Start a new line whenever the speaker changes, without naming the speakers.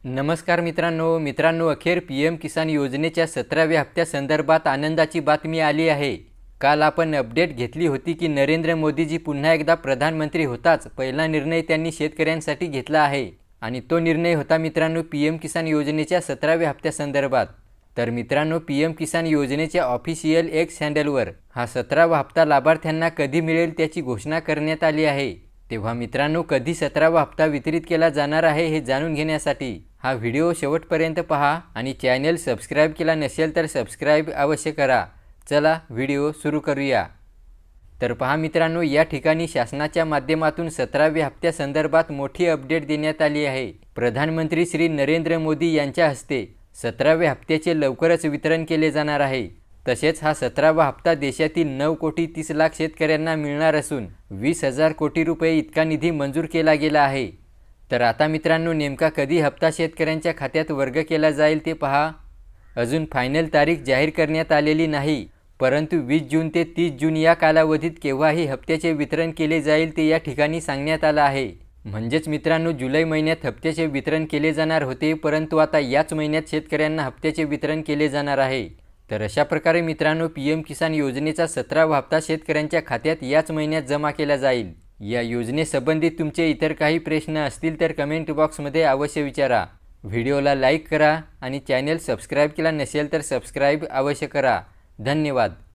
नमस्कार मित्रांनो अखेर पीएम किसान योजनेच्या 17व्या हप्त्यासंदर्भात आनंदाची बातमी आली आहे। काल आपण अपडेट घेतली होती की नरेंद्र मोदीजी पुन्हा एकदा प्रधानमंत्री होताच पहिला निर्णय त्यांनी शेतकऱ्यांसाठी घेतला आहे आणि तो निर्णय होता मित्रांनो पीएम किसान योजनेच्या 17व्या हप्त्यासंदर्भात। तर मित्रांनो पीएम किसान योजनेच्या ऑफिशियल एक्स हँडलवर हा 17वा हप्ता लाभार्थ्यांना कधी मिळेल त्याची घोषणा करण्यात आली आहे। तेव्हा मित्रांनो कधी 17वा हप्ता वितरित केला जाणार आहे हे जाणून घेण्यासाठी हा व्हिडिओ शेवटपर्यंत पहा आणि चॅनल सबस्क्राइब केला नसेल तर सबस्क्राइब अवश्य करा। चला व्हिडिओ सुरू करूया। तर पहा मित्रांनो या ठिकाणी शासनाच्या माध्यमातून 17व्या हप्त्यासंदर्भात मोठी अपडेट देण्यात आली आहे। प्रधानमंत्री श्री नरेंद्र मोदी यांच्या हस्ते 17व्या हप्त्याचे लवकरच वितरण केले जाणार आहे। तसेच हा 17वा हप्ता देशातील 9,30,00,000 शेतकऱ्यांना मिळणार असून 20,000 कोटी रुपये इतका निधी मंजूर केला गेला आहे। तर आता मित्रांनो नेमका कधी हप्ता शेतकऱ्यांच्या खात्यात वर्ग केला जाईल ते पहा। अजून फायनल तारीख जाहीर करण्यात आलेली नाही, परंतु 20 जून ते 30 जून या कालावधीत केव्हाही हप्त्याचे वितरण केले जाईल ते या ठिकाणी सांगण्यात आलं आहे। म्हणजेच मित्रांनो जुलै महिन्यात हप्त्याचे वितरण केले जाणार होते, परंतु आता याच महिन्यात शेतकऱ्यांना हप्त्याचे वितरण केले जाणार आहे। तर अशा प्रकारे मित्रांनो पीएम किसान योजनेचा 17वा हप्ता शेतकऱ्यांच्या खात्यात याच महिन्यात जमा केला जाईल। या योजनेसंबंधित तुमचे इतर काही प्रश्न असतील तर कमेंट बॉक्समध्ये अवश्य विचारा। व्हिडिओला लाईक करा आणि चॅनल सबस्क्राइब केला नसेल तर सबस्क्राइब अवश्य करा। धन्यवाद।